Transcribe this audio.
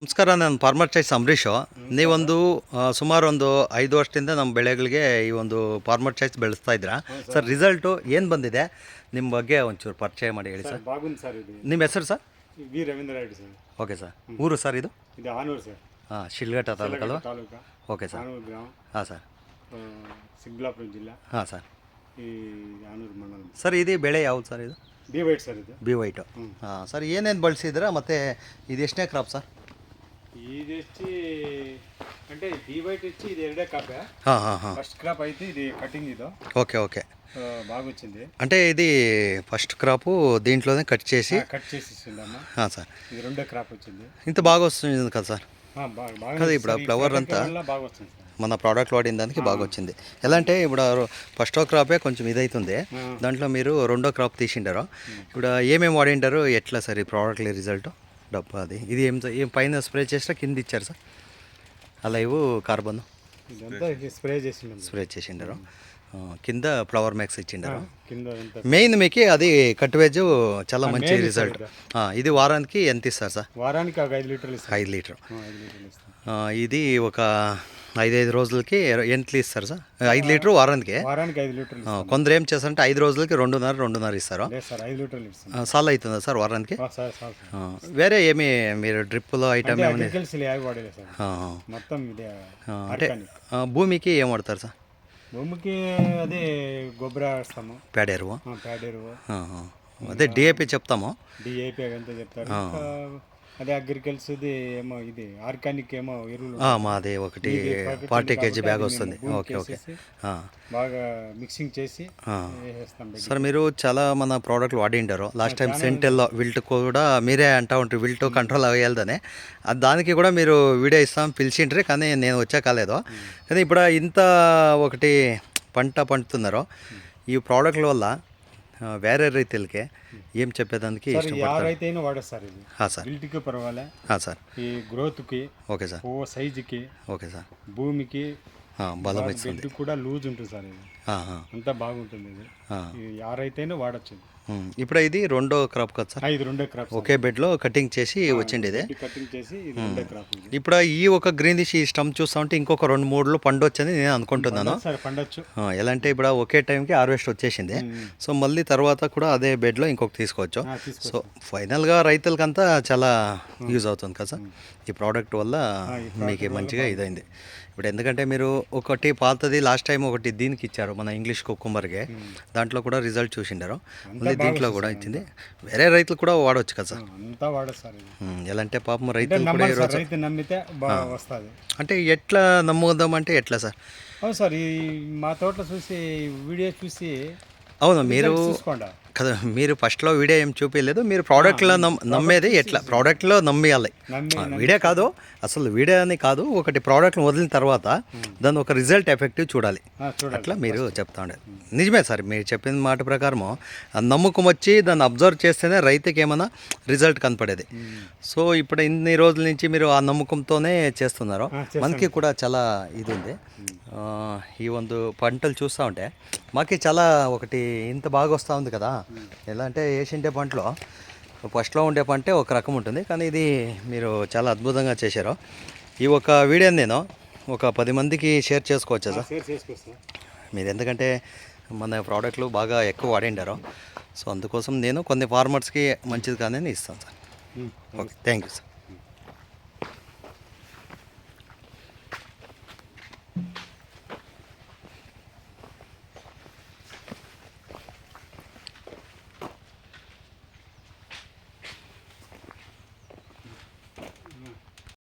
ನಮಸ್ಕಾರ. ನಾನು farmer choice Ambareesh. ನೀವೊಂದು ಸುಮಾರು ಒಂದು 5 ವರ್ಷದಿಂದ ನಮ್ಮ ಬೆಳೆಗಳಿಗೆ ಈ ಒಂದು ಫಾರ್ಮರ್ ಚಾಯ್ಸ್ ಬೆಳೆಸ್ತಾ ಇದ್ದೀರಾ ಸರ್. ರಿಸಲ್ಟು ಏನು ಬಂದಿದೆ, ನಿಮ್ಮ ಬಗ್ಗೆ ಒಂಚೂರು ಪರಿಚಯ ಮಾಡಿ ಹೇಳಿ ಸರ್. ಬಾಗುಂದ್ ಸರ್. ಇದು ನಿಮ್ಮ ಹೆಸರು sir? V Ravindra Reddy sir. Okay sir. ಊರು ಸರ್ ಇದು? ಇದು ಆನೂರು ಸರ್. ಹಾಂ, ಶಿಲ್ಘಟ್ಟ ತಾಲೂಕಲ್ವ? ತಾಲೂಕು. Okay sir. ಆನೂರು ಗ್ರಾಮ. ಹಾಂ ಸರ್. ಚಿಕ್ಕಬಳ್ಳಾಪುರ ಜಿಲ್ಲಾ. ಹಾಂ ಸರ್. ಈ ಆನೂರು ಮಂಡಲ ಸರ್, ಇದು ಬೆಳೆ ಯಾವುದು ಸರ್? ಇದು ಬಿ ವೈಟ್ ಸರ್. ಇದು ಬಿ ವೈಟು. ಹಾಂ ಸರ್, ಏನೇನು ಬಳಸಿದ್ದೀರಾ ಮತ್ತು ಇದು ಎಷ್ಟನೇ ಕ್ರಾಪ್ ಸರ್? ఇది వచ్చి అంటే బీ వైట్ వచ్చి ఇది ಎರಡೇ కాపే. ఫస్ట్ క్రాప్ అయితే ఇది కటింగ్. ఇది ఓకే ఓకే, బాగా వచ్చింది. అంటే ఇది ఫస్ట్ క్రాపు దీంట్లోనే కట్ చేసి ఇచ్చిందమ్మా సార్. ఇది రెండో క్రాప్ వచ్చింది. ఇంత బాగా వస్తుంది కదా సార్? కదా ఇప్పుడు ఫ్లవర్ అంతా బాగా వస్తుంది సార్. మన ప్రోడక్ట్ వాడిన దానికి బాగా వచ్చింది. ఎలా అంటే ఇప్పుడు ఫస్టో క్రాపే కొంచెం ఇదవుతుంది, దాంట్లో మీరు రెండో క్రాప్ తీసిండారు. ఇప్పుడు ఏమేమి వాడింటారు, ఎట్లా సార్ ఈ ప్రోడక్ట్ రిజల్ట్? డబ్బా అది ఇది ఏం పైన స్ప్రే చేసినా కింద ఇచ్చారు సార్? అలా ఇవ్వు కార్బన్ స్ప్రే చేసిండారు, కింద ఫ్లవర్ మ్యాక్స్ ఇచ్చిండారు. మెయిన్ మీకు అది కట్వేజ్ చాలా మంచి రిజల్ట్. ఇది వారానికి ఎంత ఇస్తారు సార్? వారానికి 5 లీటర్లు. 5 లీటర్. ఇది ఒక 5 రోజులకి ఎంత ఇస్తారు సార్? 5 లీటర్ వారానికి. 5 లీటర్లు. కొందరు ఏం చేస్తారంటే 5 రోజులకి 2.5 ఇస్తారు. 5 లీటర్లు సాల్ అవుతుందా సార్ వారానికి? వేరే ఏమి మీరు డ్రిప్లో ఐటమ్ ఏమైనా అంటే భూమికి ఏం వాడతారు సార్? భూమికి అదే గొబ్బర వేస్తాము, పేడ ఎరువు. అదే డిఏపి చెప్తాము. డిఏపి అంతా చెప్తారు. అదే అగ్రికల్చర్ది ఏమో ఇది ఆర్గానిక్ ఏమో ఎరువులు మాది ఒకటి 40 kg బ్యాగ్ వస్తుంది. ఓకే ఓకే, బాగా మిక్సింగ్ చేసి వేస్తాం సార్. మీరు చాలా మన ప్రోడక్ట్లు వాడిండారు. లాస్ట్ టైం సెంటెల్లో విల్ట్ కూడా మీరే అంటూ ఉంటారు, విల్ట్ కంట్రోల్ అయ్యేదని. దానికి కూడా మీరు వీడియో ఇస్తాం పిలిచిండ్రి, కానీ నేను వచ్చా కాలేదు. కానీ ఇప్పుడు ఇంత ఒకటి పండుతున్నారు ఈ ప్రోడక్ట్ల వల్ల వేరే రైతులకి ఏం చెప్పేదానికి ఇష్టపడతారు? వాడేస్తారు ఇది. సార్, విల్ట్కి పర్వాలే సార్, ఈ గ్రోత్కి. Okay sir. సైజుకి. Okay sir. భూమికి బలం ఇస్తుంది, కూడా లూజ్ ఉంటుంది సార్. ఇది అంతా బాగుంటుంది. ఇది యారైతేనే వాడచ్చు. ఇప్పుడు ఇది రెండో క్రాప్ కదా సార్? ఇది రెండో క్రాప్. ఒకే బెడ్లో కటింగ్ చేసి వచ్చింది ఇది. కటింగ్ చేసి ఇది రెండో క్రాప్. ఇప్పుడు ఈ ఒక గ్రీన్ ఈ స్టమ్ చూస్తా ఉంటే ఇంకొక 2-3 పండొచ్చని నేను అనుకుంటున్నాను. పండొచ్చు. ఎలా అంటే ఇప్పుడు ఒకే టైంకి హార్వెస్ట్ వచ్చేసింది. సో మళ్ళీ తర్వాత కూడా అదే బెడ్లో ఇంకొక తీసుకోవచ్చు. సో ఫైనల్గా రైతులకంతా చాలా యూజ్ అవుతుంది కదా సార్ ఈ ప్రోడక్ట్ వల్ల. మీకు మంచిగా ఇదైంది. ఇప్పుడు ఎందుకంటే మీరు ఒకటి పాతది లాస్ట్ టైం ఒకటి దీనికి ఇచ్చారు, మన ఇంగ్లీష్ కుకుంబర్కి. దాంట్లో కూడా రిజల్ట్ చూసిండారు. మళ్ళీ దీంట్లో కూడా ఇచ్చింది. వేరే రైతులు కూడా వాడవచ్చు కదా సార్? అంతా వాడస్తారు. ఎలా అంటే పాపం రైతులు కూడా రైతు నమ్మితే వస్తుంది. అంటే ఎట్లా నమ్ముదాం అంటే ఎట్లా సార్? అవును సార్, ఈ మా తోటలో చూసి వీడియో చూసి. అవును, మీరు కదా, మీరు ఫస్ట్లో వీడియో ఏం చూపించలేదు. మీరు ప్రోడక్ట్లో నమ్మేది ఎట్లా? ప్రోడక్ట్లో నమ్మేయాలి. వీడియో కాదు, అసలు వీడియో అని కాదు, ఒకటి ప్రోడక్ట్ని వదిలిన తర్వాత దాని ఒక రిజల్ట్ ఎఫెక్టివ్ చూడాలి. అట్లా మీరు చెప్తా ఉండేది నిజమే సార్. మీరు చెప్పిన మాట ప్రకారము నమ్మకం వచ్చి దాన్ని అబ్జర్వ్ చేస్తేనే రైతుకి ఏమైనా రిజల్ట్ కనపడేది. సో ఇప్పుడు ఇన్ని రోజుల నుంచి మీరు ఆ నమ్మకంతోనే చేస్తున్నారు. మనకి కూడా చాలా ఇది ఉంది. ఈ ಒಂದು పంటలు చూస్తూ ఉంటే మాకు చాలా ఒకటి ఇంత బాగా వస్తూ ఉంది కదా. ఎలా అంటే ఏషింటే పంటలో ఫస్ట్లో ఉండే పంటే ఒక రకం ఉంటుంది, కానీ ఇది మీరు చాలా అద్భుతంగా చేశారు. ఈ ఒక వీడియోని నేను ఒక 10 మందికి షేర్ చేసుకోవచ్చా సార్? మీరు ఎందుకంటే మన ప్రోడక్ట్లు బాగా ఎక్కువ వాడిండారు. సో అందుకోసం నేను కొన్ని ఫార్మర్స్కి మంచిది కానీ ఇస్తాను sir. Okay, thank you sir.